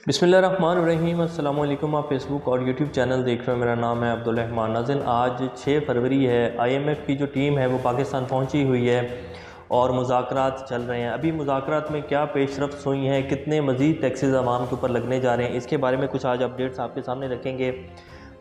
बिस्मिल्लाहिर्रहमानिर्रहीम। अस्सलाम वालेकुम। आप फेसबुक और यूट्यूब चैनल देख रहे हो। मेरा नाम है अब्दुल रहमान नाज़िन। आज 6 फरवरी है। IMF की जो टीम है वो पाकिस्तान पहुंची हुई है और मुज़ाकरात चल रहे हैं। अभी मुज़ाकरात में क्या पेशरफ्त हुई हैं, कितने मज़ीद टैक्सेस आवाम के ऊपर लगने जा रहे हैं, इसके बारे में कुछ आज अपडेट्स आपके सामने रखेंगे।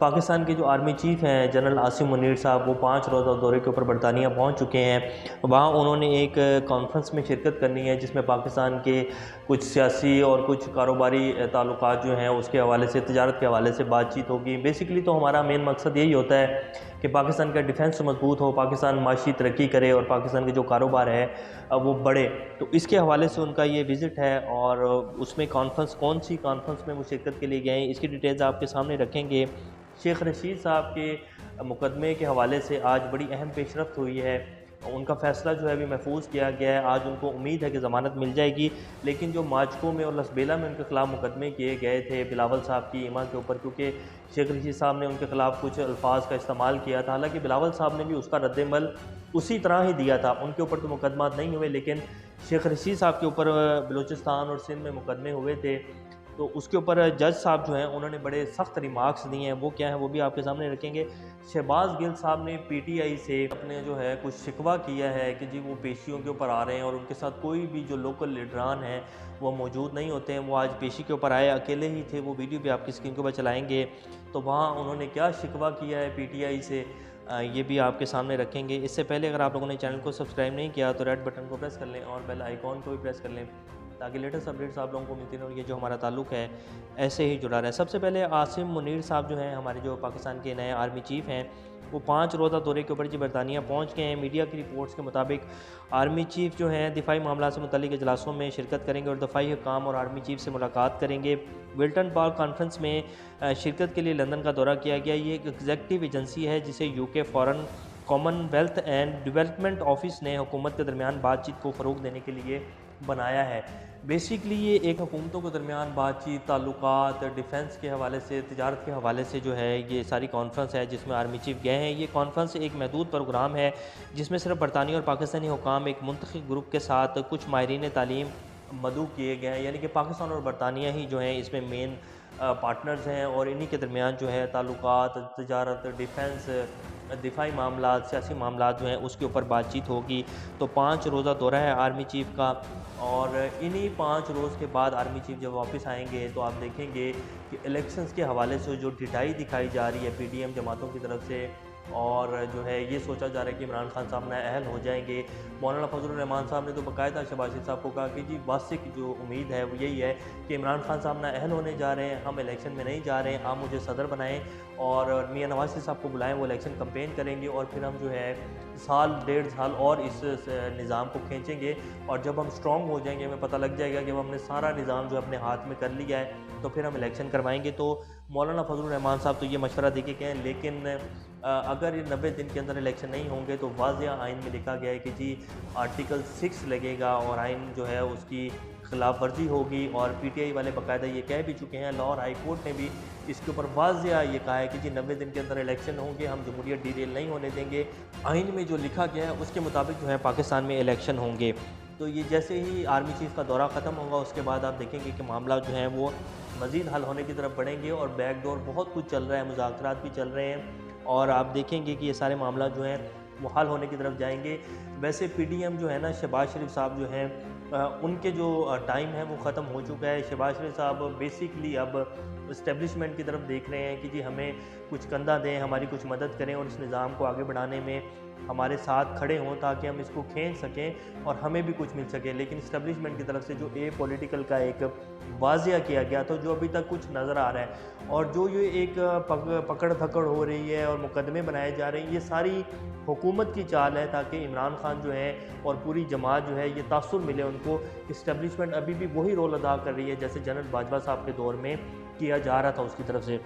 पाकिस्तान के जो आर्मी चीफ़ हैं जनरल आसिम मुनीर साहब, वो 5 रोज़ा दौरे के ऊपर बरतानिया पहुंच चुके हैं। वहाँ उन्होंने एक कॉन्फ्रेंस में शिरकत करनी है जिसमें पाकिस्तान के कुछ सियासी और कुछ कारोबारी ताल्लुकात जो हैं उसके हवाले से, तिजारत के हवाले से बातचीत होगी। बेसिकली तो हमारा मेन मकसद यही होता है कि पाकिस्तान का डिफेंस मजबूत हो, पाकिस्तान माशी तरक्की करे और पाकिस्तान के जो कारोबार है वो बढ़े। तो इसके हवाले से उनका ये विज़िट है और उसमें कॉन्फ्रेंस, कौन सी कॉन्फ्रेंस में वो शिरकत के लिए गए हैं, इसकी डिटेल्स आपके सामने रखेंगे। शेख रशीद साहब के मुकदमे के हवाले से आज बड़ी अहम पेशरफ्त हुई है। उनका फ़ैसला जो है अभी महफूज किया गया है। आज उनको उम्मीद है कि ज़मानत मिल जाएगी। लेकिन जो माचको में और लसबेला में उनके ख़िलाफ़ मुकदमे किए गए थे बिलावल साहब की ईमा के ऊपर, क्योंकि शेख रशीद साहब ने उनके ख़िलाफ़ कुछ अल्फाज का इस्तेमाल किया था। हालांकि बिलावल साहब ने भी उसका रद्दमल उसी तरह ही दिया था। उनके ऊपर तो मुकदमा नहीं हुए, लेकिन शेख रशीद साहब के ऊपर बलूचिस्तान और सिंध में मुकदमे हुए थे। तो उसके ऊपर जज साहब जो हैं उन्होंने बड़े सख्त रिमार्क्स दिए हैं। वो क्या है वो भी आपके सामने रखेंगे। शहबाज गिल साहब ने PTI से अपने जो है कुछ शिकवा किया है कि जी वो पेशियों के ऊपर आ रहे हैं और उनके साथ कोई भी जो लोकल लीडरान हैं वो मौजूद नहीं होते हैं। वो आज पेशी के ऊपर आए, अकेले ही थे। वो वीडियो भी आपकी स्क्रीन के ऊपर चलाएँगे। तो वहाँ उन्होंने क्या शिकवा किया है PTI से, ये भी आपके सामने रखेंगे। इससे पहले अगर आप लोगों ने चैनल को सब्सक्राइब नहीं किया तो रेड बटन को प्रेस कर लें और बेल आइकॉन को भी प्रेस कर लें ताकि लेटेस्ट अपडेट्स आप लोगों को मिलती रहें और ये जो हमारा ताल्लुक़ है ऐसे ही जुड़ा रहे। सबसे पहले आसिम मुनीर साहब जो हैं हमारे जो पाकिस्तान के नए आर्मी चीफ़ हैं, वो 5 रोज़ा दौरे के ऊपर जी बरतानिया पहुँच गए हैं। मीडिया की रिपोर्ट्स के मुताबिक आर्मी चीफ़ जो हैं दिफाई मामला से मुतल्लिक़ इजलासों में शिरकत करेंगे और दफाई हुकाम और आर्मी चीफ़ से मुलाकात करेंगे। विल्टन पार्क कॉन्फ्रेंस में शिरकत के लिए लंदन का दौरा किया गया। ये एक एग्जेक्टिव एजेंसी है जिसे UK foreign Commonwealth and development office ने हुकूमत के दरमियान बातचीत को फ़रोग़ देने के लिए बनाया है। बेसिकली ये एक हुकूमतों के दरमियान बातचीत, ताल्लुकात, डिफेंस के हवाले से, तिजारत के हवाले से जो है ये सारी कॉन्फ्रेंस है जिसमें आर्मी चीफ़ गए हैं। ये कॉन्फ्रेंस एक महदूद प्रोग्राम है जिसमें सिर्फ बरतानिया और पाकिस्तानी हुकाम एक मुंतखब ग्रुप के साथ कुछ माहिरीन तालीम मदऊ किए गए हैं। यानी कि पाकिस्तान और बरतानिया ही जो हैं इसमें मेन पार्टनर्स हैं और इन्हीं के दरमियान जो है ताल्लुकात, तिजारत, डिफेंस, दिफाई मामला, सियासी मामला जो हैं उसके ऊपर बातचीत होगी। तो 5 रोज़ा दौरा है आर्मी चीफ़ का और इन्हीं 5 रोज़ के बाद आर्मी चीफ़ जब वापस आएंगे तो आप देखेंगे कि इलेक्शंस के हवाले से जो ढिठाई दिखाई जा रही है PDM जमातों की तरफ से और जो है ये सोचा जा रहा है कि इमरान खान साहब नाअहल हो जाएंगे। मौलाना फजलुर रहमान साहब ने तो बाकायदा शहबाज शरीफ साहब को कहा कि जी वास्तविक जो उम्मीद है वो यही है कि इमरान खान साहब नाअहल होने जा रहे हैं, हम इलेक्शन में नहीं जा रहे हैं, आप मुझे सदर बनाएं और मियां नवाज शरीफ साहब को बुलाएं, वो इलेक्शन कंपेन करेंगे और फिर हम जो है साल 1.5 साल और इस निज़ाम को खींचेंगे और जब हम स्ट्रॉन्ग हो जाएंगे, हमें पता लग जाएगा कि हमने सारा निज़ाम जो अपने हाथ में कर लिया है तो फिर हम इलेक्शन करवाएंगे। तो मौलाना फजलुर रहमान साहब तो ये मशवरा दे के गए हैं, लेकिन अगर ये 90 दिन के अंदर इलेक्शन नहीं होंगे तो वाज़ेह आइन में लिखा गया है कि जी आर्टिकल 6 लगेगा और आइन जो है उसकी खिलाफ वर्जी होगी। और PTI वाले बाकायदा ये कह भी चुके हैं, लाहौर हाई कोर्ट ने भी इसके ऊपर वाज़ेह ये कहा है कि जी 90 दिन के अंदर इलेक्शन होंगे, हम जमहूरियत डीरेल नहीं होने देंगे। आइन में जो लिखा गया है उसके मुताबिक जो है पाकिस्तान में इलेक्शन होंगे। तो ये जैसे ही आर्मी चीफ़ का दौरा ख़त्म होगा उसके बाद आप देखेंगे कि मामला जो है वो मज़ीद हल होने की तरफ बढ़ेंगे और बैकडोर बहुत कुछ चल रहा है, मुज़ाकरात भी चल रहे हैं और आप देखेंगे कि ये सारे मामला जो हैं वो हल होने की तरफ जाएंगे। वैसे PDM जो है ना, शहबाज शरीफ साहब जो हैं उनके जो टाइम है वो ख़त्म हो चुका है। शहबाज शरीफ साहब बेसिकली अब इस्टेब्लिशमेंट की तरफ देख रहे हैं कि जी हमें कुछ कंधा दें, हमारी कुछ मदद करें और इस निज़ाम को आगे बढ़ाने में हमारे साथ खड़े हों ताकि हम इसको खींच सकें और हमें भी कुछ मिल सके। लेकिन इस्टेब्लिशमेंट की तरफ से जो पॉलिटिकल का एक वाज़िया किया गया तो जो अभी तक कुछ नज़र आ रहा है और जो ये एक पकड़ धकड़ हो रही है और मुकदमे बनाए जा रहे हैं, ये सारी हुकूमत की चाल है ताकि इमरान खान जो है और पूरी जमात जो है ये तासुर मिले उनको। इस्टेब्लिशमेंट अभी भी वही रोल अदा कर रही है जैसे जनरल बाजवा साहब के दौर में किया जा रहा था उसकी तरफ से।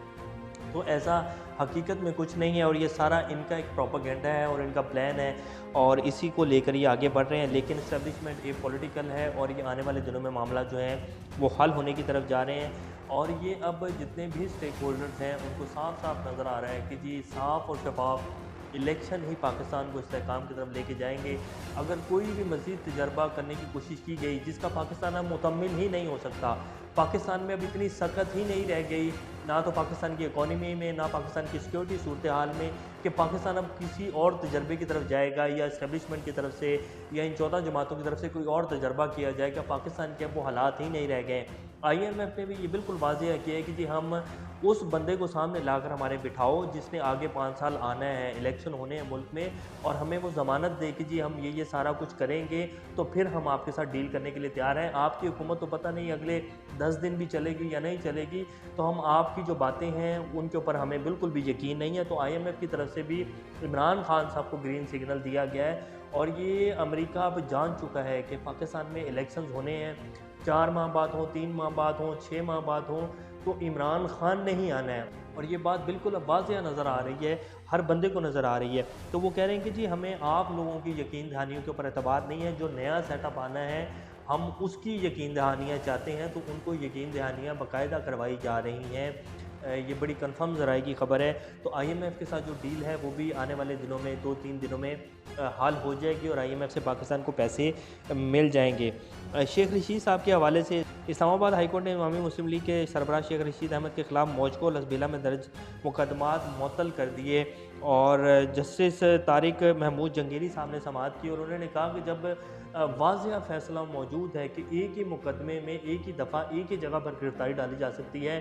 तो ऐसा हकीकत में कुछ नहीं है और ये सारा इनका एक प्रोपेगेंडा है और इनका प्लान है और इसी को लेकर ये आगे बढ़ रहे हैं। लेकिन इस्टेब्लिशमेंट एक पॉलिटिकल है और ये आने वाले दिनों में मामला जो है वो हल होने की तरफ जा रहे हैं और ये अब जितने भी स्टेक होल्डर्स हैं उनको साफ साफ नज़र आ रहा है कि जी साफ़ और शफाफ इलेक्शन ही पाकिस्तान को इस्तेहकाम की तरफ लेके जाएंगे। अगर कोई भी मज़ीद तजर्बा करने की कोशिश की गई जिसका पाकिस्तान अब मुकम्मिल ही नहीं हो सकता, पाकिस्तान में अब इतनी सख्त ही नहीं रह गई, ना तो पाकिस्तान की इकॉनमी में, ना पाकिस्तान की सिक्योरिटी सूरत हाल में, कि पाकिस्तान अब किसी और तजर्बे की तरफ जाएगा या इस्टेब्लिशमेंट की तरफ से या इन 14 जमातों की तरफ से कोई और तजर्बा किया जाएगा। पाकिस्तान के अब वो हालात ही नहीं रह गए। IMF ने भी ये बिल्कुल वाज़ेह किया है कि जी हम उस बंदे को सामने लाकर हमारे बिठाओ जिसने आगे 5 साल आना है, इलेक्शन होने हैं मुल्क में, और हमें वो ज़मानत दे कि जी हम ये सारा कुछ करेंगे, तो फिर हम आपके साथ डील करने के लिए तैयार हैं। आपकी हुकूमत तो पता नहीं अगले 10 दिन भी चलेगी या नहीं चलेगी, तो हम आपकी जो बातें हैं उनके ऊपर हमें बिल्कुल भी यकीन नहीं है। तो IMF की तरफ से भी इमरान खान साहब को ग्रीन सिग्नल दिया गया है, और ये अमेरिका अब जान चुका है कि पाकिस्तान में इलेक्शंस होने हैं, 4 माह बाद हों, 3 माह बाद हों, 6 माह बाद हों, तो इमरान खान ने ही आना है। और ये बात बिल्कुल अब वाज़ेह नज़र आ रही है, हर बंदे को नज़र आ रही है। तो वो कह रहे हैं कि जी हमें आप लोगों की यकीन दहानियों के ऊपर एतबार नहीं है, जो नया सेटअप आना है हम उसकी यकीन दहानियाँ चाहते हैं, तो उनको यकीन दहानियाँ बाकायदा करवाई जा रही हैं। ये बड़ी कन्फर्म ज़राए की ख़बर है। तो IMF के साथ जो डील है वो भी आने वाले दिनों में 2-3 दिनों में हाल हो जाएगी और IMF से पाकिस्तान को पैसे मिल जाएंगे। शेख रशीद साहब के हवाले से इस्लामाबाद हाई कोर्ट ने इमामी मुस्लिम लीग के सरबराह शेख रशीद अहमद के ख़िलाफ़ मौजको लसबेला में दर्ज मुकदमात मुअत्तल कर दिए, और जस्टिस तारिक महमूद जंगीरी साहब ने समाअत की, और उन्होंने कहा कि जब वाज़ेह फ़ैसला मौजूद है कि एक ही मुकदमे में एक ही दफ़ा एक ही जगह पर गिरफ्तारी डाली जा सकती है,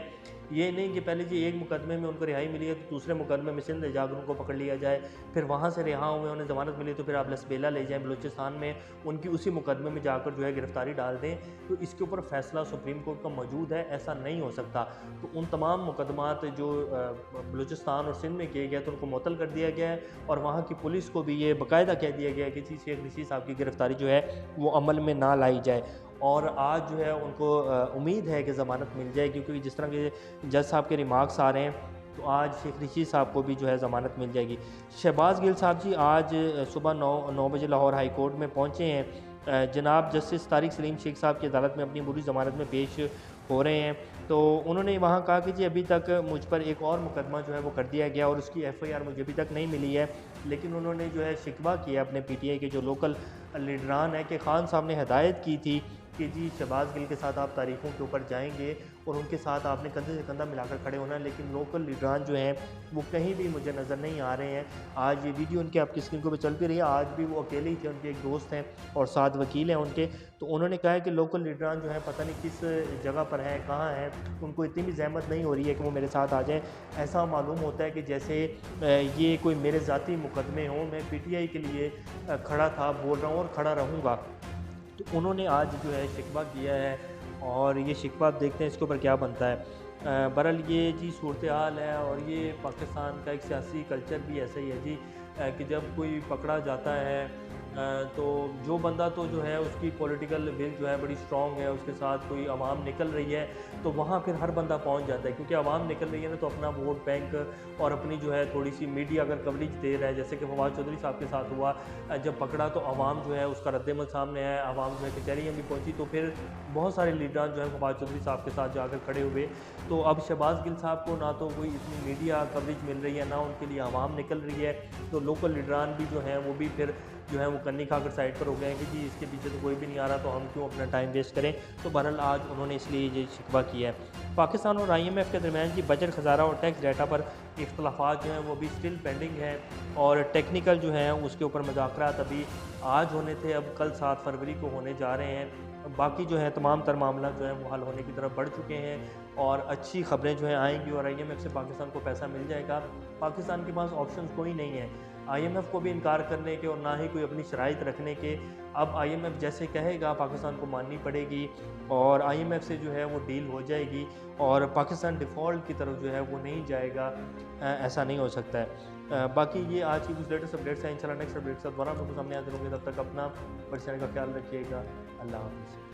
ये नहीं कि पहले जी एक मुकदमे में उनको रिहाई मिली है तो दूसरे मुकदमे में सिंध जाकर उनको पकड़ लिया जाए, फिर वहाँ से रिहा हुए उन्हें ज़मानत मिली तो फिर आप लसबेला ले जाएँ बलूचिस्तान में, उनकी उसी मुकदमे में जाकर जो है गिरफ्तारी डाल दें। तो इसके ऊपर फ़ैसला सुप्रीम कोर्ट का मौजूद है, ऐसा नहीं हो सकता। तो उन तमाम मुकदमात जो बलूचिस्तान और सिंध में किए गए तो उनको मुअत्तल कर दिया गया है, और वहाँ की पुलिस को भी ये बाकायदा कह दिया गया है कि शेख रशीद साहब की गिरफ्तारी जो है वो अमल में ना लाई जाए। और आज जो है उनको उम्मीद है कि ज़मानत मिल जाएगी, क्योंकि जिस तरह के जज साहब के रिमार्क्स आ रहे हैं तो आज शेख रशीद साहब को भी जो है ज़मानत मिल जाएगी। शहबाज गिल साहब जी आज सुबह 9 बजे लाहौर हाई कोर्ट में पहुँचे हैं। जनाब जस्टिस तारिक सलीम शेख साहब की अदालत में अपनी पूरी ज़मानत में पेश हो रहे हैं। तो उन्होंने वहाँ कहा कि जी अभी तक मुझ पर एक और मुकदमा जो है वो कर दिया गया और उसकी FIR मुझे अभी तक नहीं मिली है, लेकिन उन्होंने जो है शिकवा किया अपने PTI के जो लोकल लीडरान है कि खान साहब ने हिदायत की थी कि जी शहबाज गिल के साथ आप तारीखों के ऊपर जाएंगे और उनके साथ आपने कंधे से कंधा मिलाकर खड़े होना है, लेकिन लोकल लीडरान जो हैं वो कहीं भी मुझे नज़र नहीं आ रहे हैं। आज ये वीडियो उनके आपकी स्क्रीन के ऊपर चलती रही है, आज भी वो अकेले ही थे, उनके एक दोस्त हैं और 7 वकील हैं उनके। तो उन्होंने कहा है कि लोकल लीडरान जो है पता नहीं किस जगह पर हैं, कहाँ हैं, उनको इतनी भी ज़हमत नहीं हो रही है कि वो मेरे साथ आ जाएँ। ऐसा मालूम होता है कि जैसे ये कोई मेरे ज़ाती मुकदमे हों, मैं PTI के लिए खड़ा था, बोल रहा हूँ और खड़ा रहूँगा। तो उन्होंने आज जो है शिकवा किया है और ये शिकवा आप देखते हैं इसके ऊपर क्या बनता है। बहरहाल ये जी सूरत हाल है, और ये पाकिस्तान का एक सियासी कल्चर भी ऐसा ही है जी कि जब कोई पकड़ा जाता है तो जो बंदा तो जो है उसकी पॉलिटिकल विल जो है बड़ी स्ट्रॉन्ग है, उसके साथ कोई आवाम निकल रही है तो वहाँ फिर हर बंदा पहुँच जाता है, क्योंकि आवाम निकल रही है ना, तो अपना वोट बैंक और अपनी जो है थोड़ी सी मीडिया अगर कवरेज दे रहा है, जैसे कि फवाद चौधरी साहब के साथ हुआ, जब पकड़ा तो आवाम जो है उसका रद्दमल सामने आया, आवाम जो है कचहरियाँ भी पहुँची, तो फिर बहुत सारे लीडरान जो है फवाद चौधरी साहब के साथ जाकर खड़े हुए। तो अब शहबाज गिल साहब को ना तो कोई इतनी मीडिया कवरेज मिल रही है, ना उनके लिए आवाम निकल रही है, तो लोकल लीडरान भी जो हैं वो भी फिर जो है वो कन्नी खाकर साइड पर हो गए हैं कि जी इसके पीछे तो कोई भी नहीं आ रहा, तो हम क्यों अपना टाइम वेस्ट करें। तो बहरहाल आज उन्होंने इसलिए ये शिकवा किया है। पाकिस्तान और IMF के दरमियान जी बजट खजाना और टैक्स डाटा पर इख्तलाफात जो हैं वो भी स्टिल पेंडिंग हैं, और टेक्निकल जो हैं उसके ऊपर मुज़ाकरात अभी आज होने थे, अब कल 7 फरवरी को होने जा रहे हैं। बाकी जो है तमाम तर मामला जो है वो हल होने की तरफ बढ़ चुके हैं और अच्छी खबरें जो हैं आएंगी और IMF से पाकिस्तान को पैसा मिल जाएगा। पाकिस्तान के पास ऑप्शन कोई नहीं है IMF को भी इनकार करने के और ना ही कोई अपनी शराइत रखने के। अब IMF जैसे कहेगा पाकिस्तान को माननी पड़ेगी और IMF से जो है वो डील हो जाएगी और पाकिस्तान डिफ़ॉल्ट की तरफ जो है वो नहीं जाएगा, ऐसा नहीं हो सकता है। बाकी ये आज की कुछ लेटेस्ट अपडेट्स हैं, इंशाल्लाह नेक्स्ट अपडेट से दोबारा आपको सामने आते रहेंगे। तब तक अपना बड़े का ख्याल रखिएगा। अल्लाह हाफ़िज़।